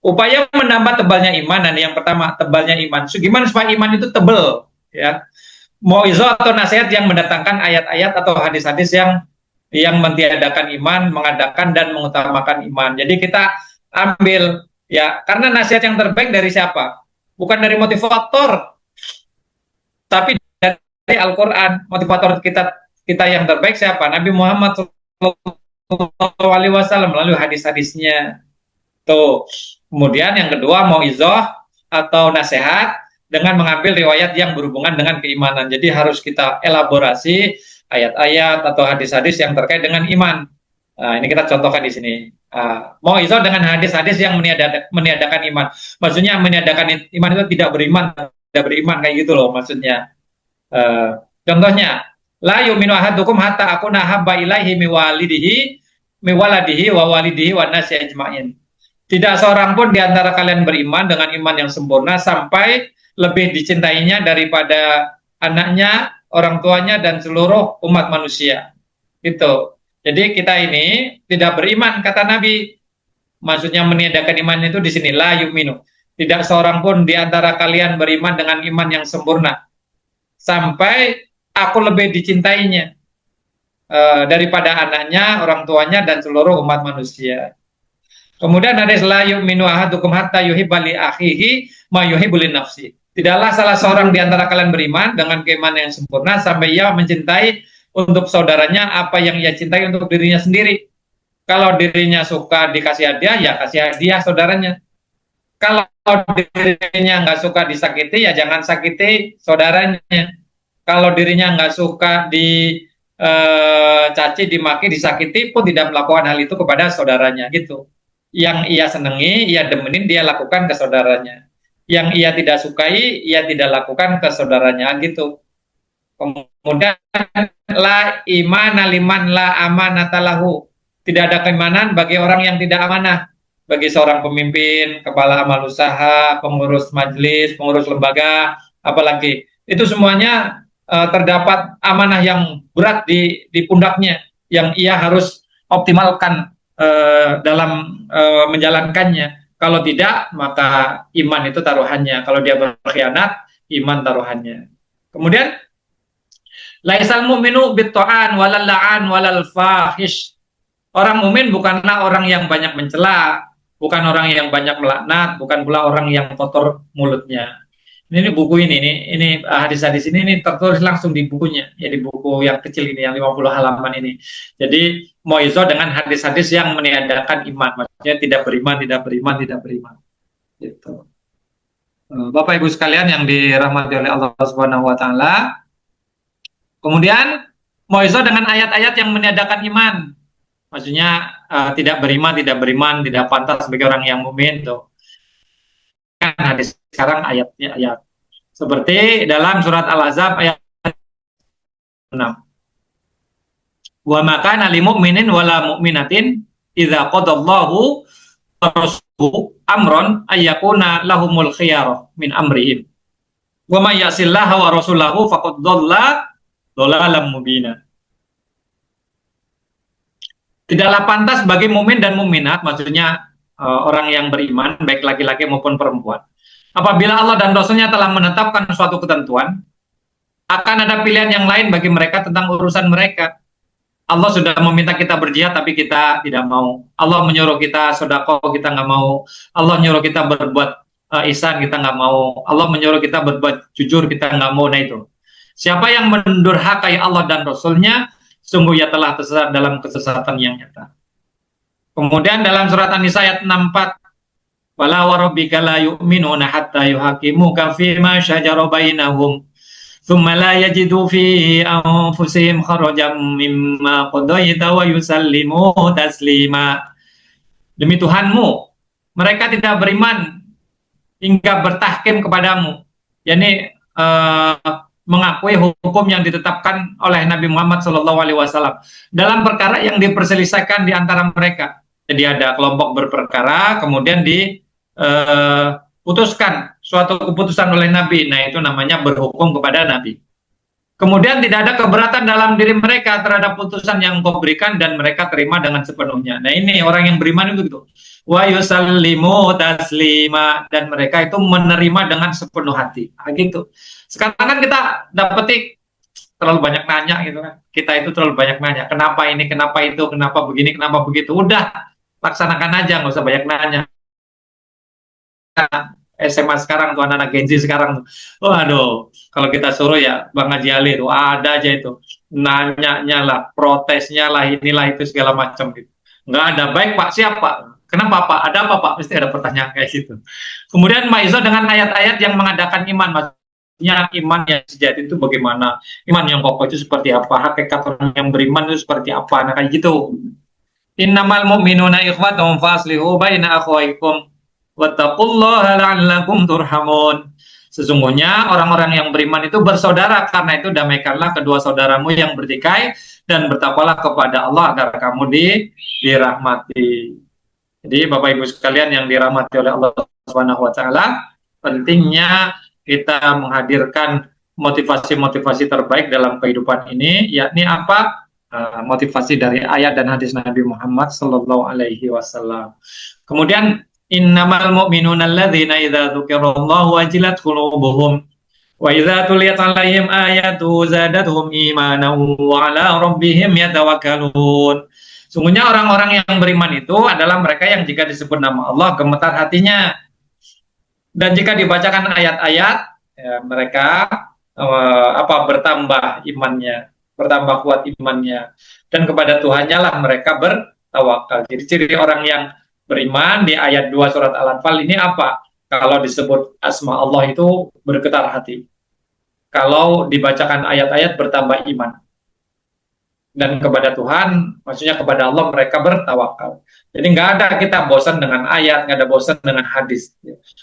S2: Upaya menambah tebalnya iman, dan yang pertama tebalnya iman. Gimana supaya iman itu tebal? Ya, mauizah atau nasihat yang mendatangkan ayat-ayat atau hadis-hadis yang mentiadakan iman, mengadakan dan mengutamakan iman. Jadi kita ambil ya, karena nasihat yang terbaik dari siapa? Bukan dari motivator, tapi dari Al-Quran. Motivator kita yang terbaik siapa? Nabi Muhammad SAW melalui hadis-hadisnya. Tuh. Kemudian yang kedua mauizah atau nasihat dengan mengambil riwayat yang berhubungan dengan keimanan. Jadi harus kita elaborasi ayat-ayat atau hadis-hadis yang terkait dengan iman. Nah, ini kita contohkan di sini. Mauizah dengan hadis-hadis yang meniadakan iman. Maksudnya meniadakan iman itu tidak beriman kayak gitu loh maksudnya. Contohnya, la yu'minu ahadukum hatta akuna habba ilaihi miwaladihi wa walidihi wa nasi ajma'in. Tidak seorang pun di antara kalian beriman dengan iman yang sempurna sampai lebih dicintainya daripada anaknya, orang tuanya, dan seluruh umat manusia. Gitu. Jadi kita ini tidak beriman, kata Nabi. Maksudnya meniadakan iman itu di sini, la yu'minu. Tidak seorang pun di antara kalian beriman dengan iman yang sempurna sampai aku lebih dicintainya daripada anaknya, orang tuanya, dan seluruh umat manusia. Kemudian hadis la yu'minu ahadukum hatta yuhibba li akhihi ma yuhibbu li nafsi. Tidaklah salah seorang di antara kalian beriman dengan keimanan yang sempurna sampai ia mencintai untuk saudaranya apa yang ia cintai untuk dirinya sendiri. Kalau dirinya suka dikasih hadiah, ya kasih hadiah saudaranya. Kalau dirinya nggak suka disakiti, ya jangan sakiti saudaranya. Kalau dirinya nggak suka dicaci, dimaki, disakiti pun tidak melakukan hal itu kepada saudaranya gitu. Yang ia senangi, ia demenin, dia lakukan ke saudaranya. Yang ia tidak sukai, ia tidak lakukan ke saudaranya gitu. Kemudian la imana liman la amanatalahu. Tidak ada keimanan bagi orang yang tidak amanah. Bagi seorang pemimpin, kepala amal usaha, pengurus majelis, pengurus lembaga, apalagi itu semuanya terdapat amanah yang berat di pundaknya yang ia harus optimalkan dalam menjalankannya. Kalau tidak, maka iman itu taruhannya. Kalau dia berkhianat, iman taruhannya. Kemudian laisal mu'minu bitta'an walal la'an walal fahish. Orang mukmin bukanlah orang yang banyak mencela, bukan orang yang banyak melaknat, bukan pula orang yang kotor mulutnya. Ini buku ini hadis-hadis ini tertulis langsung di bukunya, ya di buku yang kecil ini, yang 50 halaman ini. Jadi Moizo dengan hadis-hadis yang meniadakan iman, maksudnya tidak beriman. Gitu. Bapak Ibu sekalian yang dirahmati oleh Allah Subhanahu Wa Taala. Kemudian Moizo dengan ayat-ayat yang meniadakan iman. Maksudnya tidak beriman, tidak pantas sebagai orang yang mukmin tuh. Kan hadis sekarang ayatnya ayat. Seperti dalam surat Al-Ahzab ayat 6. Wa ma kana lil mu'minin wala mu'minatin idza qadallahu wa rasuluhu amran ayyakuna lahumul khiyarah min amrihim. Wa may yasillaha wa rasulahu faqad dhalla dhalalan mubina. Tidaklah pantas bagi mukmin dan mukminat, maksudnya orang yang beriman, baik laki-laki maupun perempuan. Apabila Allah dan Rasulnya telah menetapkan suatu ketentuan, akan ada pilihan yang lain bagi mereka tentang urusan mereka. Allah sudah meminta kita berjihad, tapi kita tidak mau. Allah menyuruh kita sedekah, kita nggak mau. Allah menyuruh kita berbuat ihsan, kita nggak mau. Allah menyuruh kita berbuat jujur, kita nggak mau. Nah itu. Siapa yang mendurhakai Allah dan Rasulnya, sungguh ia telah tersesat dalam kesesatan yang nyata. Kemudian dalam surat An-Nisa ayat 64, wala warabbika la yu'minuna hatta yuhakimuka fima syajara bainahum thumma la yajidu fi anfusihim kharajan mimma qadaita wa yusallimu taslima. Demi Tuhanmu, mereka tidak beriman hingga bertahkim kepadamu, yakni mengakui hukum yang ditetapkan oleh Nabi Muhammad SAW dalam perkara yang diperselisihkan di antara mereka. Jadi ada kelompok berperkara, kemudian diputuskan suatu keputusan oleh Nabi. Nah itu namanya berhukum kepada Nabi. Kemudian tidak ada keberatan dalam diri mereka terhadap putusan yang engkau berikan dan mereka terima dengan sepenuhnya. Nah ini orang yang beriman itu gitu. Wa yusallimu taslima, dan mereka itu menerima dengan sepenuh hati. Nah, gitu. Sekarang kan kita dapetik terlalu banyak nanya gitu kan. Kita itu terlalu banyak nanya. Kenapa ini, kenapa itu, kenapa begini, kenapa begitu. Udah, laksanakan aja, nggak usah banyak nanya. SMA sekarang tuh, anak-anak Gen Z sekarang tuh. Waduh, kalau kita suruh ya Bang Haji Ali tuh ada aja itu. Nanyanya lah, protesnya lah, inilah itu segala macam gitu. Nggak ada. Baik Pak, siapa? Kenapa Pak? Ada apa Pak? Mesti ada pertanyaan kayak gitu. Kemudian Maizo dengan ayat-ayat yang mengadakan iman, maksudnya iman yang sejati itu bagaimana? Iman yang kokoh itu seperti apa? Hakikat orang yang beriman itu seperti apa? Nah kayak gitu. Innamal mu'minuna ikhwatun faslihu baina akhwaikum wattaqullaha la'allakum turhamun. Sesungguhnya orang-orang yang beriman itu bersaudara, karena itu damaikanlah kedua saudaramu yang bertikai dan bertakwalah kepada Allah agar kamu dirahmati. Jadi Bapak Ibu sekalian yang dirahmati oleh Allah Subhanahu wa taala, pentingnya kita menghadirkan motivasi-motivasi terbaik dalam kehidupan ini, yakni apa? Motivasi dari ayat dan hadis Nabi Muhammad sallallahu alaihi wasallam. Kemudian innamal mu'minuna alladzina idza dzukirallahu wajilat qulubuhum wa idza tuliyat 'alaihim ayatu zadatuhum imanan wa 'ala rabbihim yatawakkalun. Sungguhnya orang-orang yang beriman itu adalah mereka yang jika disebut nama Allah gemetar hatinya. Dan jika dibacakan ayat-ayat, Ya, mereka bertambah imannya, bertambah kuat imannya, dan kepada Tuhannya lah mereka bertawakal. Jadi ciri orang yang beriman di ayat 2 surat Al-Anfal ini apa? Kalau disebut asma Allah itu bergetar hati. Kalau dibacakan ayat-ayat bertambah iman. Dan kepada Tuhan, maksudnya kepada Allah mereka bertawakal. Jadi nggak ada kita bosan dengan ayat, nggak ada bosan dengan hadis.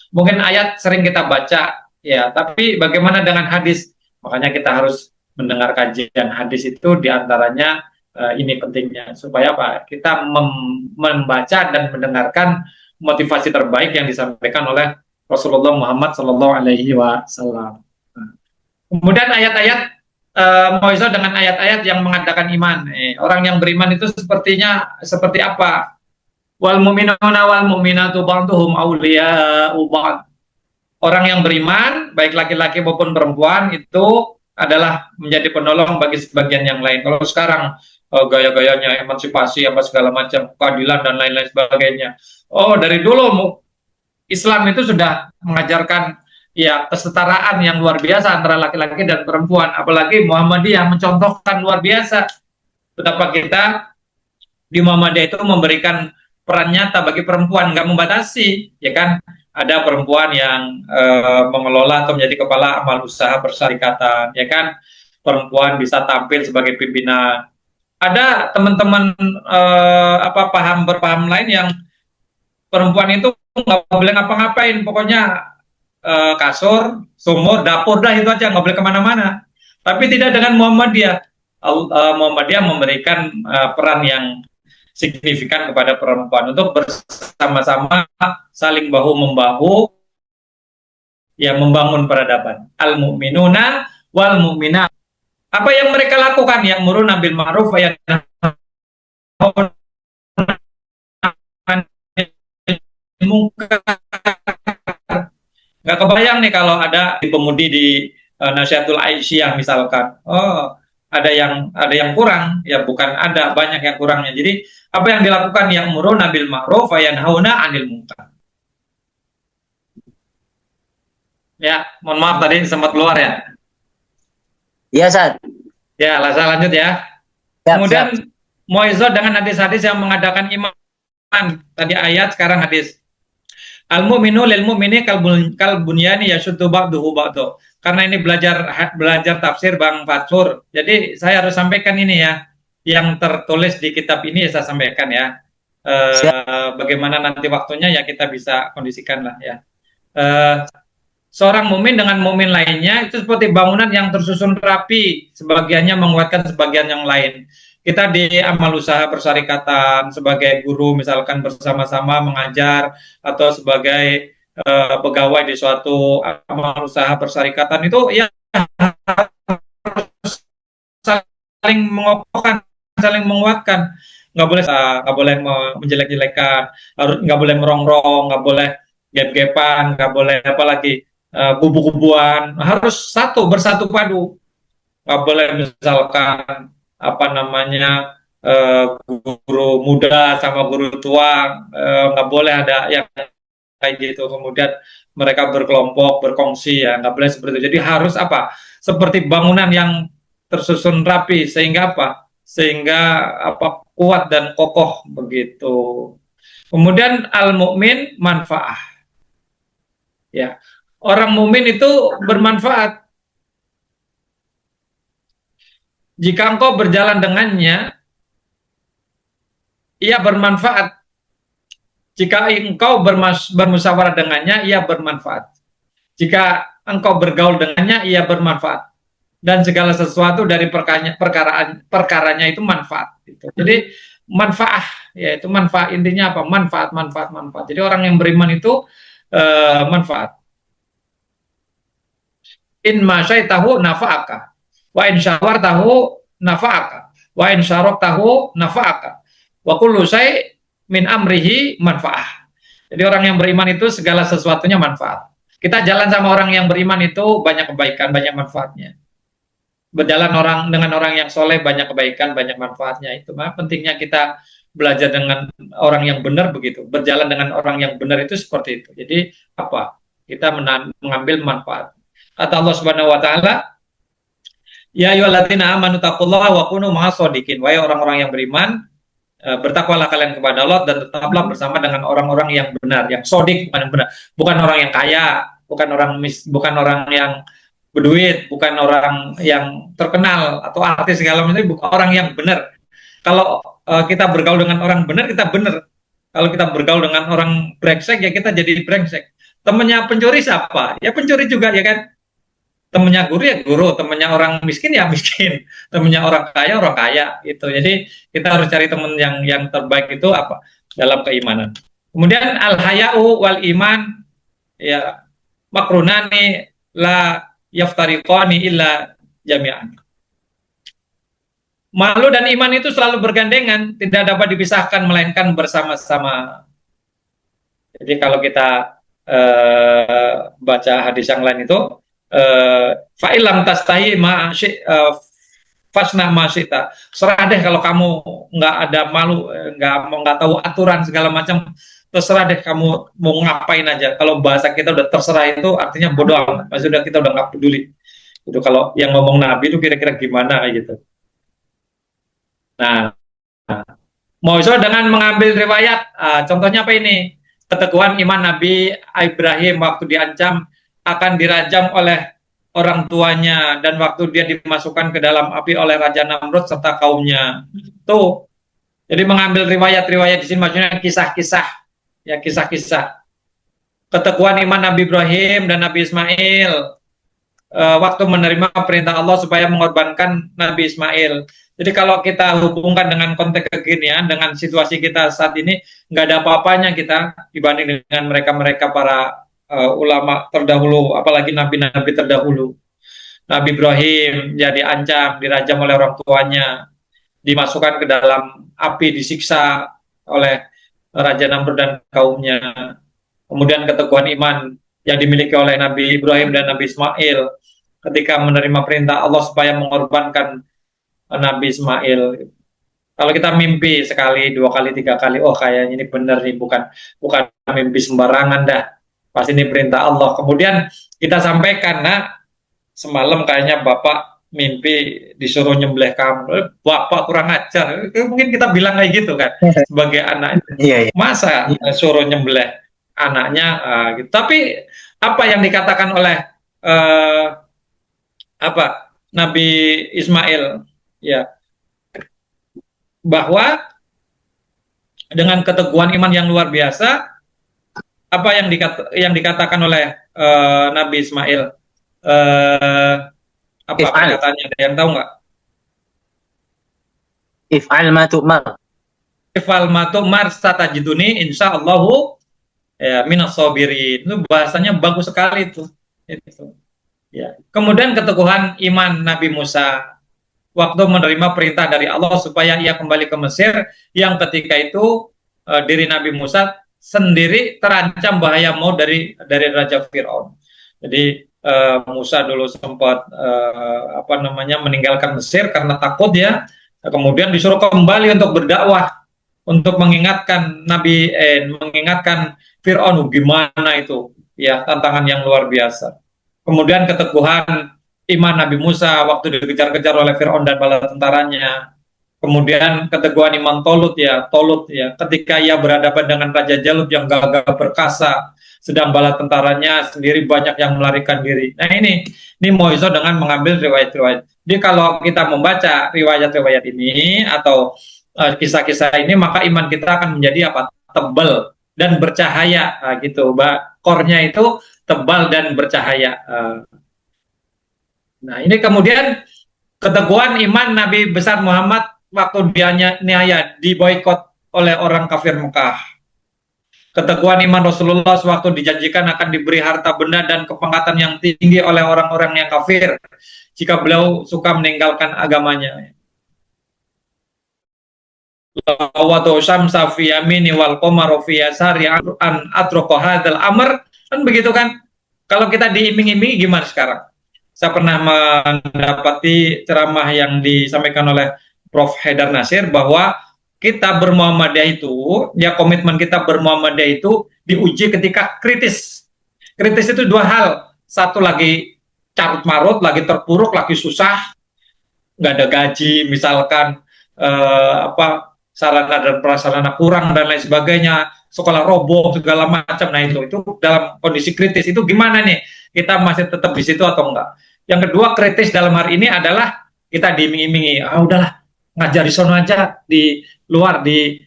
S2: Mungkin ayat sering kita baca, ya, tapi bagaimana dengan hadis? Makanya kita harus mendengar kajian hadis itu diantaranya ini pentingnya supaya apa? Kita membaca dan mendengarkan motivasi terbaik yang disampaikan oleh Rasulullah Muhammad Sallallahu Alaihi Wasallam. Kemudian ayat-ayat Moiso dengan ayat-ayat yang mengatakan iman. Orang yang beriman itu sepertinya seperti apa? Wal mu'minuna wal mu'minatu ba'duhum awliya'u ba'd. Orang yang beriman, baik laki-laki maupun perempuan, itu adalah menjadi penolong bagi sebagian yang lain. Kalau sekarang gaya-gayanya emansipasi apa segala macam, keadilan dan lain-lain sebagainya. Oh, dari dulu Islam itu sudah mengajarkan ya kesetaraan yang luar biasa antara laki-laki dan perempuan. Apalagi Muhammadiyah mencontohkan luar biasa betapa kita di Muhammadiyah itu memberikan peran nyata bagi perempuan, nggak membatasi, ya kan? Ada perempuan yang mengelola atau menjadi kepala amal usaha persyarikatan, ya kan? Perempuan bisa tampil sebagai pimpinan. Ada teman-teman berpaham lain yang perempuan itu nggak boleh ngapa-ngapain, pokoknya kasur, sumur, dapur dah itu aja, nggak boleh kemana-mana. Tapi tidak dengan Muhammadiyah. Muhammadiyah memberikan peran yang signifikan kepada perempuan untuk bersama-sama saling bahu-membahu yang membangun peradaban. Al-mu'minuna wal mu'minat. Apa yang mereka lakukan? Yang murun bil ma'ruf wa yanhauna 'anil munkar. Nggak kebayang nih kalau ada pemudi di Nasihatul Aisyah misalkan. Oh, ada yang kurang, ya bukan ada, banyak yang kurangnya. Jadi apa yang dilakukan yang murun bil ma'ruf wa yanhauna 'anil munkar. Ya, mohon maaf tadi sempat keluar ya.
S1: Iya, Ustaz.
S2: Ya, saya lanjut ya. Kemudian Moizo dengan hadis-hadis yang mengadakan iman. Tadi ayat, sekarang hadis. Al-mu'minu lil mu'mini kal bunyani yashuddu ba'duhu ba'du. Karena ini belajar tafsir Bang Fatsur. Jadi saya harus sampaikan ini ya. Yang tertulis di kitab ini saya sampaikan ya. Bagaimana nanti waktunya ya kita bisa kondisikan lah ya. Seorang mukmin dengan mukmin lainnya itu seperti bangunan yang tersusun rapi, sebagiannya menguatkan sebagian yang lain. Kita di amal usaha persyarikatan sebagai guru misalkan bersama-sama mengajar atau sebagai pegawai di suatu amal usaha persyarikatan itu ya saling mengokohkan, saling menguatkan. Nggak boleh menjelek-jelekan, nggak boleh merongrong, nggak boleh gap-gapan, nggak boleh apalagi kubu-kubuan, harus bersatu padu. Nggak boleh misalkan guru muda sama guru tua, nggak boleh ada yang kayak gitu. Kemudian mereka berkelompok, berkongsi, ya nggak boleh seperti itu. Jadi harus seperti bangunan yang tersusun rapi sehingga kuat dan kokoh begitu. Kemudian al-mu'min manfaah. Ya. Orang mukmin itu bermanfaat. Jika engkau berjalan dengannya, ia bermanfaat. Jika engkau bermusyawarah dengannya, ia bermanfaat. Jika engkau bergaul dengannya, ia bermanfaat. Dan segala sesuatu dari perkaranya itu manfaat. Jadi manfaat, yaitu manfaat, intinya apa? Manfaat. Jadi orang yang beriman itu manfaat. In masyaitahu nafa'aka wa in syawartahu nafa'aka wa in syaroktahu nafa'aka wa kullu syai' min amrihi manfa'ah. Jadi orang yang beriman itu segala sesuatunya manfaat. Kita jalan sama orang yang beriman itu banyak kebaikan, banyak manfaatnya. Berjalan dengan orang yang soleh banyak kebaikan, banyak manfaatnya. Itu pentingnya kita belajar dengan orang yang benar begitu. Berjalan dengan orang yang benar itu seperti itu. Jadi kita mengambil manfaat. Kata Allah Subhanahu wa taala, ya ayyuhalladzina amanu taqullaha wa kunu ma'as-shodiqin. Wahai orang-orang yang beriman, bertakwalah kalian kepada Allah dan tetaplah bersama dengan orang-orang yang benar, yang sodik, bukan yang benar, bukan orang yang kaya, bukan orang yang berduit, bukan orang yang terkenal atau artis segala macam, bukan orang yang benar. Kalau kita bergaul dengan orang benar, kita benar. Kalau kita bergaul dengan orang brengsek, ya kita jadi brengsek. Temannya pencuri siapa? Ya pencuri juga, ya kan? Temannya guru ya guru, temannya orang miskin ya miskin, temannya orang kaya gitu. Jadi kita harus cari teman yang terbaik itu apa dalam keimanan. Kemudian al haya'u wal iman ya makrunani la yaftariqani illa jami'an. Malu dan iman itu selalu bergandengan, tidak dapat dipisahkan melainkan bersama-sama. Jadi kalau kita baca hadis yang lain itu fa'ilam tastahi fasna masyita. Serah deh kalau kamu nggak ada malu, nggak tahu aturan segala macam, terserah deh kamu mau ngapain aja. Kalau bahasa kita udah terserah itu artinya bodoh amat. Maksudnya kita udah nggak peduli. Itu kalau yang ngomong Nabi itu kira-kira gimana kayak gitu. Nah, mau dengan mengambil riwayat, contohnya apa ini? Keteguhan iman Nabi Ibrahim waktu diancam akan dirajam oleh orang tuanya dan waktu dia dimasukkan ke dalam api oleh Raja Namrud serta kaumnya. Tuh. Jadi mengambil riwayat-riwayat di sini maksudnya kisah-kisah, ya kisah-kisah. Keteguhan iman Nabi Ibrahim dan Nabi Ismail waktu menerima perintah Allah supaya mengorbankan Nabi Ismail. Jadi kalau kita hubungkan dengan konteks kekinian, dengan situasi kita saat ini, nggak ada apa-apanya kita dibanding dengan mereka-mereka para ulama terdahulu, apalagi nabi-nabi terdahulu. Nabi Ibrahim jadi ancam, dirajam oleh orang tuanya, dimasukkan ke dalam api, disiksa oleh Raja Namrud dan kaumnya. Kemudian keteguhan iman yang dimiliki oleh Nabi Ibrahim dan Nabi Ismail ketika menerima perintah Allah supaya mengorbankan Nabi Ismail. Kalau kita mimpi sekali, dua kali, tiga kali, oh kayaknya ini benar nih, bukan mimpi sembarangan dah. Pasti ini perintah Allah. Kemudian kita sampaikan, nah semalam kayaknya Bapak mimpi disuruh nyembelih kamu. Bapak kurang ajar. Mungkin kita bilang kayak gitu kan, sebagai anak. Masa suruh nyembelih anaknya? Gitu. Tapi apa yang dikatakan oleh Nabi Ismail, ya, bahwa dengan keteguhan iman yang luar biasa, apa yang dikatakan oleh Nabi Ismail, apa pernyataannya, ada yang tahu nggak?
S1: If'al ma tu'mar.
S2: If'al ma tu'mar satajiduni insyaallahu ya minas sabirin. Itu bahasanya bagus sekali itu. Ya. Kemudian keteguhan iman Nabi Musa waktu menerima perintah dari Allah supaya ia kembali ke Mesir, yang ketika itu diri Nabi Musa sendiri terancam bahaya maut dari Raja Fir'aun. Jadi Musa dulu sempat meninggalkan Mesir karena takut ya. Kemudian disuruh kembali untuk berdakwah, untuk mengingatkan mengingatkan Fir'aun gimana itu ya, tantangan yang luar biasa. Kemudian keteguhan iman Nabi Musa waktu dikejar-kejar oleh Fir'aun dan bala tentaranya. Kemudian keteguhan iman Tolut ya, ketika ia berhadapan dengan Raja Jalut yang gagah perkasa, sedang bala tentaranya sendiri banyak yang melarikan diri. Nah ini Moiso dengan mengambil riwayat-riwayat. Jadi kalau kita membaca riwayat-riwayat ini atau kisah-kisah ini, maka iman kita akan menjadi apa? Tebal dan bercahaya, gitu. Core-nya itu tebal dan bercahaya. Nah ini kemudian keteguhan iman Nabi besar Muhammad waktu dia diboikot oleh orang kafir Mekah. Keteguhan iman Rasulullah waktu dijanjikan akan diberi harta benda dan kepangkatan yang tinggi oleh orang-orang yang kafir jika beliau suka meninggalkan agamanya. Lawatu syamsa fi yamini wal qamaru fi yasari an atroko hadzal amr, kan begitu kan? Kalau kita diiming-imingi gimana sekarang? Saya pernah mendapati ceramah yang disampaikan oleh Prof. Haidar Nasir bahwa kita bermuhammadiyah itu, ya komitmen kita bermuhammadiyah itu diuji ketika kritis. Kritis itu dua hal. Satu lagi carut marut, lagi terpuruk, lagi susah, nggak ada gaji, misalkan apa sarana dan prasarana kurang dan lain sebagainya, sekolah roboh segala macam. Nah itu dalam kondisi kritis itu gimana nih? Kita masih tetap di situ atau enggak? Yang kedua kritis dalam hari ini adalah kita diiming-imingi, udahlah ngajar di sono aja di luar di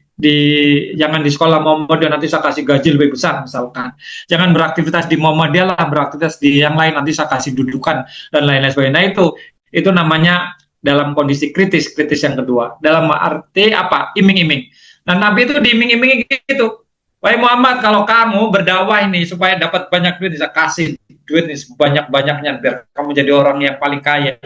S2: jangan di sekolah Muhammadiyah, nanti saya kasih gaji lebih besar misalkan. Jangan beraktivitas di Muhammadiyah lah, beraktivitas di yang lain, nanti saya kasih dudukan dan lain-lain sebagainya. Nah itu namanya dalam kondisi kritis yang kedua. Dalam arti apa? Iming-iming. Nah Nabi itu diiming-imingi gitu. Wahai Muhammad, kalau kamu berdakwah ini supaya dapat banyak duit, bisa kasih duit ini sebanyak-banyaknya biar kamu jadi orang yang paling kaya.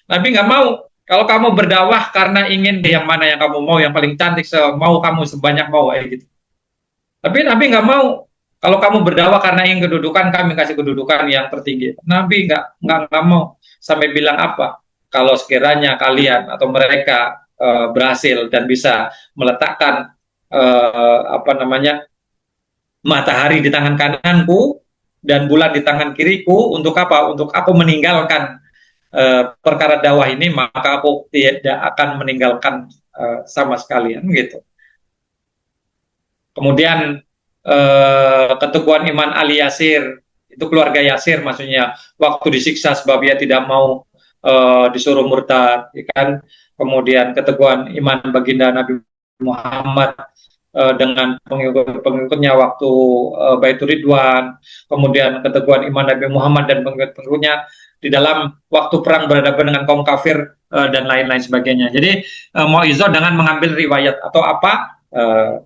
S2: Nabi nggak mau. Kalau kamu berdakwah karena ingin yang mana yang kamu mau, yang paling cantik, mau kamu sebanyak mau, gitu. Tapi Nabi nggak mau. Kalau kamu berdakwah karena ingin kedudukan, kami kasih kedudukan yang tertinggi. Nabi nggak mau. Sampai bilang apa? Kalau sekiranya kalian atau mereka berhasil dan bisa meletakkan apa namanya matahari di tangan kananku dan bulan di tangan kiriku, untuk apa? Untuk aku meninggalkan perkara dakwah ini, maka aku tidak akan meninggalkan sama sekalian gitu. Kemudian keteguhan iman Ali Yasir, itu keluarga Yasir maksudnya, waktu disiksa sebab ia tidak mau disuruh murtad, ya kan? Kemudian keteguhan iman baginda Nabi Muhammad dengan pengikut-pengikutnya waktu Baitur Ridwan, kemudian keteguhan iman Nabi Muhammad dan pengikut-pengikutnya di dalam waktu perang berhadapan dengan kaum kafir dan lain-lain sebagainya. Jadi Mau'izah dengan mengambil riwayat atau apa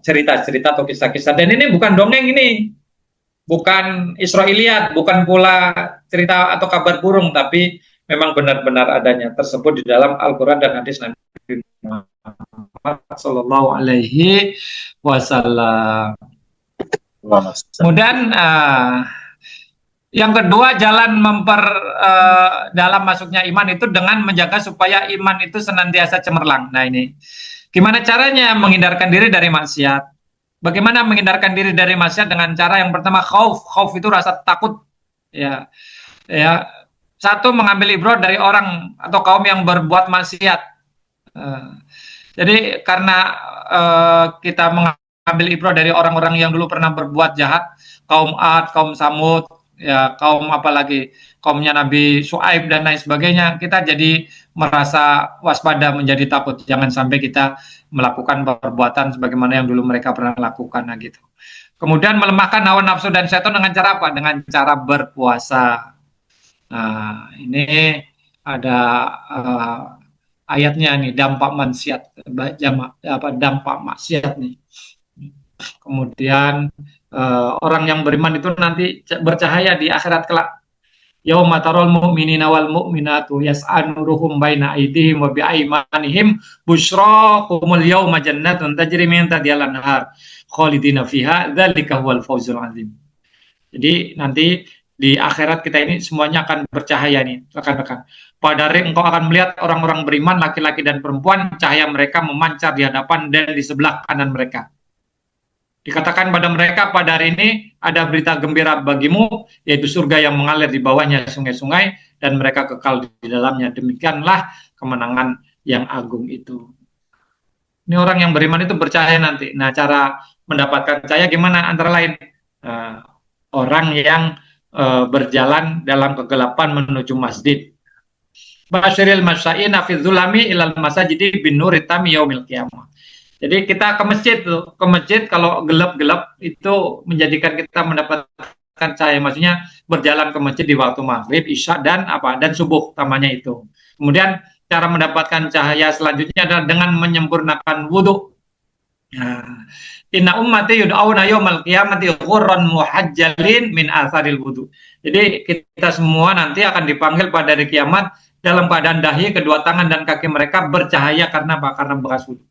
S2: cerita-cerita atau kisah-kisah, dan ini bukan dongeng, ini bukan Israiliyat, bukan pula cerita atau kabar burung, tapi memang benar-benar adanya tersebut di dalam Al-Quran dan hadis Nabi Muhammad Sallallahu Alaihi Wasallam. Kemudian yang kedua, jalan dalam masuknya iman itu dengan menjaga supaya iman itu senantiasa cemerlang. Nah ini gimana caranya menghindarkan diri dari maksiat? Bagaimana menghindarkan diri dari maksiat? Dengan cara yang pertama, khauf itu rasa takut. Ya. Satu, mengambil ibrah dari orang atau kaum yang berbuat maksiat. Jadi karena kita mengambil ibrah dari orang-orang yang dulu pernah berbuat jahat, kaum Ad, kaum Samud, ya kaum apalagi kaumnya Nabi Shu'aib dan lain sebagainya, kita jadi merasa waspada, menjadi takut jangan sampai kita melakukan perbuatan sebagaimana yang dulu mereka pernah lakukan, nah gitu. Kemudian melemahkan hawa nafsu dan setan dengan cara apa? Dengan cara berpuasa. Nah ini ada ayatnya nih, dampak maksiat, dampak maksiat nih. Kemudian orang yang beriman itu nanti bercahaya di akhirat kelak. Yauma taral mu'minina wal mu'minatu yas'a nuruhum baina aydihim wa bi'aymanihim busyrakumul yauma jannatun tajri min tahtiha al-anhar khalidina fiha dzalika huwal fawzul azim. Jadi nanti di akhirat kita ini semuanya akan bercahaya nih, rekan-rekan. Pada hari engkau akan melihat orang-orang beriman, laki-laki dan perempuan, cahaya mereka memancar di hadapan dan di sebelah kanan mereka. Dikatakan pada mereka, pada hari ini ada berita gembira bagimu, yaitu surga yang mengalir di bawahnya sungai-sungai, dan mereka kekal di dalamnya. Demikianlah kemenangan yang agung itu. Ini orang yang beriman itu bercahaya nanti. Nah, cara mendapatkan cahaya gimana? Antara lain, orang yang berjalan dalam kegelapan menuju masjid. Basyiril masya'ina fi dzulami ilal masajidi bin nuri tami yaumil qiyamah. Jadi kita ke masjid tuh, ke masjid kalau gelap-gelap itu menjadikan kita mendapatkan cahaya. Maksudnya berjalan ke masjid di waktu maghrib, isya dan subuh tamanya itu. Kemudian cara mendapatkan cahaya selanjutnya adalah dengan menyempurnakan wudhu. Nah, inna ummati yud'auna yaumal qiyamati ghurran muhajjalin min atharil wudhu. Jadi kita semua nanti akan dipanggil pada hari kiamat dalam keadaan dahi, kedua tangan dan kaki mereka bercahaya karena apa? Karena bekas wudhu.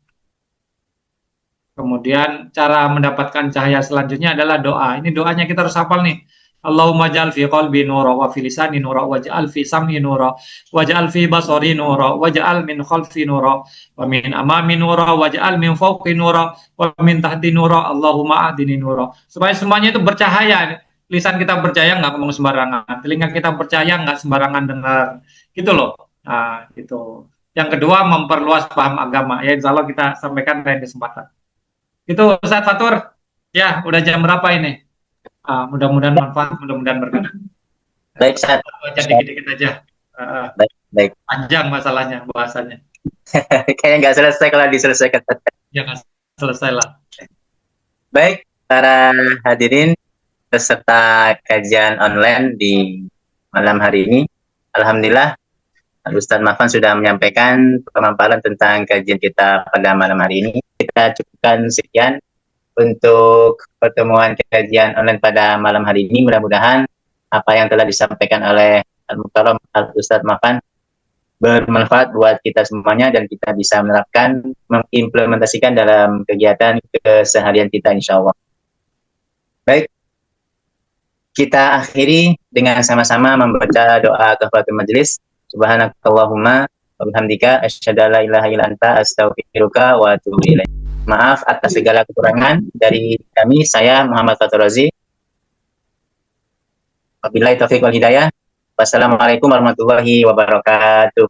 S2: Kemudian cara mendapatkan cahaya selanjutnya adalah doa. Ini doanya kita harus hafal nih. Allahumma ja'al fi qalbi nura wa fi lisani nura wa ja'al fi sam'i nura wa ja'al fi basari nura wa ja'al min khalfi nura wa min amami nura wa ja'al min fawqi nura wa min tahti nura Allahumma ahdini nura. Supaya semuanya itu bercahaya. lisan kita percaya nggak ngomong sembarangan, telinga kita percaya nggak sembarangan dengar, gitu loh. Nah, gitu. Yang kedua, memperluas paham agama. Ya, insya Allah kita sampaikan lain kesempatan. Itu Ustadz Fatur. Ya, udah jam berapa ini? Mudah-mudahan manfaat, mudah-mudahan berguna.
S1: Baik, Ustaz.
S2: Aja dikit-dikit aja.
S1: Baik, baik.
S2: Panjang masalahnya, bahasanya.
S1: Kayaknya nggak selesai kalau diselesaikan.
S2: Ya nggak selesai lah.
S1: Baik, para hadirin peserta kajian online di malam hari ini. Alhamdulillah, Ustadz Mafan sudah menyampaikan pemaparan tentang kajian kita pada malam hari ini. Kita cukupkan sekian untuk pertemuan kajian online pada malam hari ini. Mudah-mudahan apa yang telah disampaikan oleh Al-Mukarram Al-Ustadz Mafan bermanfaat buat kita semuanya dan kita bisa menerapkan, mengimplementasikan dalam kegiatan keseharian kita insya Allah. Baik, kita akhiri dengan sama-sama membaca doa kafaratul majelis. Subhanakallahumma wa bihamdika asyhadu an la ilaha illa anta astaghfiruka wa atubu ilaik. Maaf atas segala kekurangan dari kami, saya Muhammad Fatur Razi. Wabillahi taufiq wal hidayah. Wassalamualaikum warahmatullahi wabarakatuh.